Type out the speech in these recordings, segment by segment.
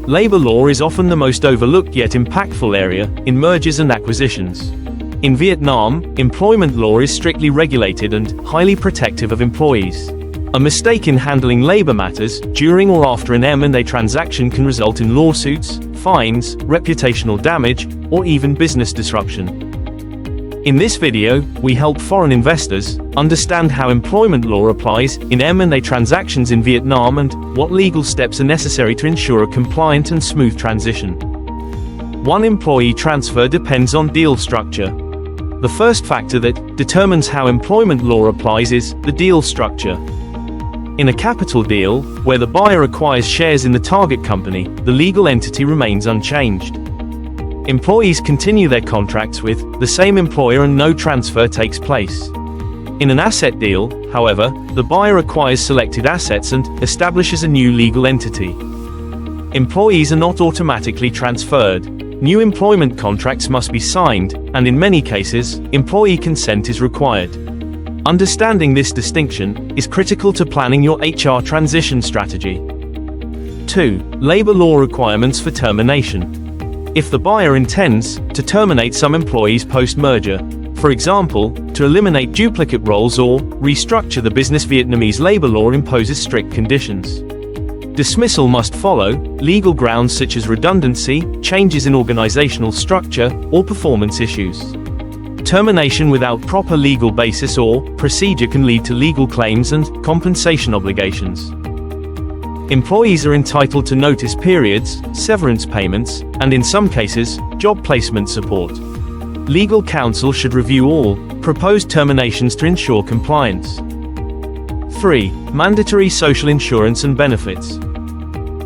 Labor law is often the most overlooked yet impactful area in mergers and acquisitions. In Vietnam, employment law is strictly regulated and highly protective of employees. A mistake in handling labor matters during or after an M&A transaction can result in lawsuits, fines, reputational damage, or even business disruption. In this video, we help foreign investors understand how employment law applies in M&A transactions in Vietnam and what legal steps are necessary to ensure a compliant and smooth transition. One employee transfer depends on deal structure. The first factor that determines how employment law applies is the deal structure. In a capital deal, where the buyer acquires shares in the target company, the legal entity remains unchanged. Employees continue their contracts with the same employer and no transfer takes place. In an asset deal, however, the buyer acquires selected assets and establishes a new legal entity. Employees are not automatically transferred. New employment contracts must be signed, and in many cases, employee consent is required. Understanding this distinction is critical to planning your HR transition strategy. 2. Labor law requirements for termination. If the buyer intends to terminate some employees post-merger, for example, to eliminate duplicate roles or restructure the business, Vietnamese labor law imposes strict conditions. Dismissal must follow legal grounds such as redundancy, changes in organizational structure, or performance issues. Termination without proper legal basis or procedure can lead to legal claims and compensation obligations. Employees are entitled to notice periods, severance payments, and in some cases, job placement support. Legal counsel should review all proposed terminations to ensure compliance. 3. Mandatory social insurance and benefits.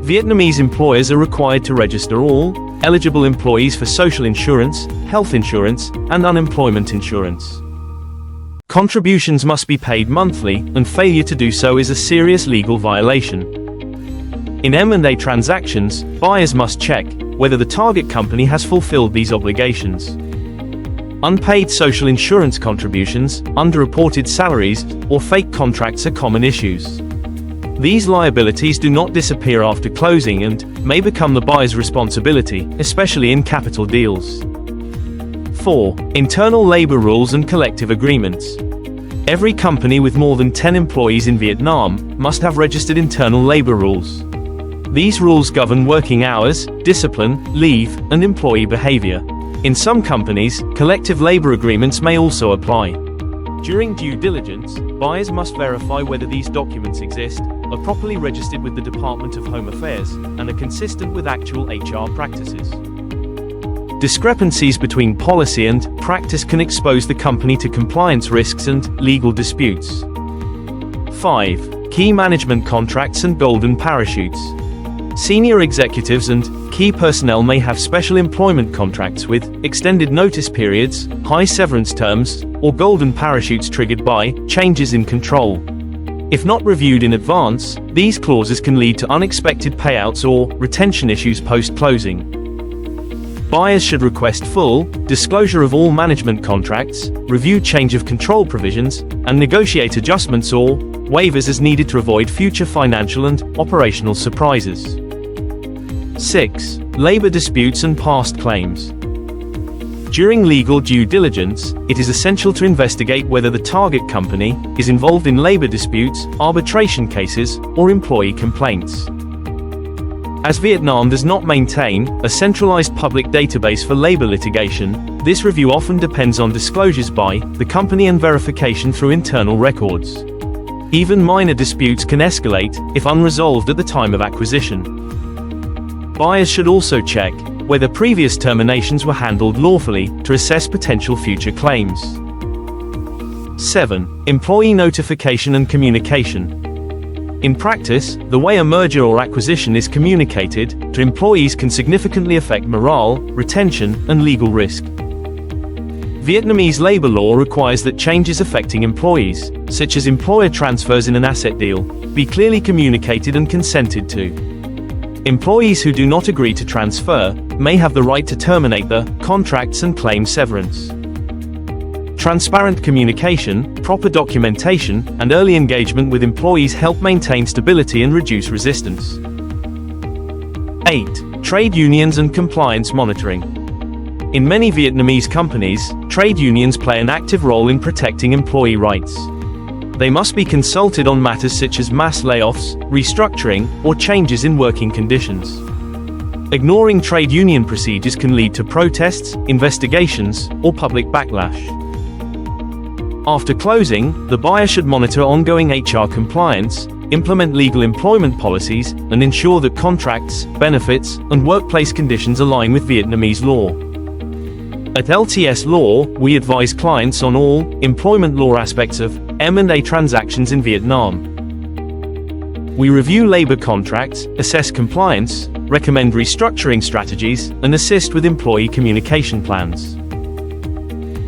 Vietnamese employers are required to register all eligible employees for social insurance, health insurance, and unemployment insurance. Contributions must be paid monthly, and failure to do so is a serious legal violation. In M&A transactions, buyers must check whether the target company has fulfilled these obligations. Unpaid social insurance contributions, underreported salaries, or fake contracts are common issues. These liabilities do not disappear after closing and may become the buyer's responsibility, especially in capital deals. 4. Internal labor rules and collective agreements. Every company with more than 10 employees in Vietnam must have registered internal labor rules. These rules govern working hours, discipline, leave, and employee behavior. In some companies, collective labor agreements may also apply. During due diligence, buyers must verify whether these documents exist, are properly registered with the Department of Home Affairs, and are consistent with actual HR practices. Discrepancies between policy and practice can expose the company to compliance risks and legal disputes. 5. Key management contracts and golden parachutes. Senior executives and key personnel may have special employment contracts with extended notice periods, high severance terms, or golden parachutes triggered by changes in control. If not reviewed in advance, these clauses can lead to unexpected payouts or retention issues post-closing. Buyers should request full disclosure of all management contracts, review change of control provisions, and negotiate adjustments or waivers as needed to avoid future financial and operational surprises. 6. Labor disputes and past claims. During legal due diligence, it is essential to investigate whether the target company is involved in labor disputes, arbitration cases, or employee complaints. As Vietnam does not maintain a centralized public database for labor litigation, this review often depends on disclosures by the company and verification through internal records. Even minor disputes can escalate if unresolved at the time of acquisition. Buyers should also check whether previous terminations were handled lawfully to assess potential future claims. 7. Employee notification and communication. In practice, the way a merger or acquisition is communicated to employees can significantly affect morale, retention, and legal risk. Vietnamese labor law requires that changes affecting employees, such as employer transfers in an asset deal, be clearly communicated and consented to. Employees who do not agree to transfer may have the right to terminate the contracts and claim severance. Transparent communication, proper documentation, and early engagement with employees help maintain stability and reduce resistance. 8. Trade unions and compliance monitoring. In many Vietnamese companies, trade unions play an active role in protecting employee rights. They must be consulted on matters such as mass layoffs, restructuring, or changes in working conditions. Ignoring trade union procedures can lead to protests, investigations, or public backlash. After closing, the buyer should monitor ongoing HR compliance, implement legal employment policies, and ensure that contracts, benefits, and workplace conditions align with Vietnamese law. At LTS Law, we advise clients on all employment law aspects of M&A transactions in Vietnam. We review labor contracts, assess compliance, recommend restructuring strategies, and assist with employee communication plans.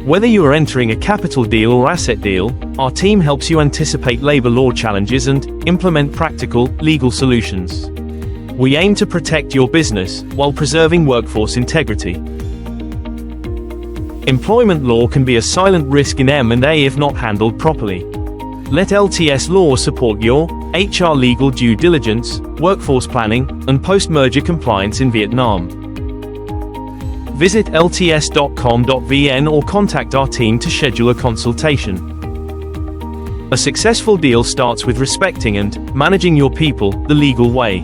Whether you are entering a capital deal or asset deal, our team helps you anticipate labor law challenges and implement practical, legal solutions. We aim to protect your business while preserving workforce integrity. Employment law can be a silent risk in M&A if not handled properly. Let LTS Law support your HR legal due diligence, workforce planning, and post-merger compliance in Vietnam. Visit lts.com.vn or contact our team to schedule a consultation. A successful deal starts with respecting and managing your people the legal way.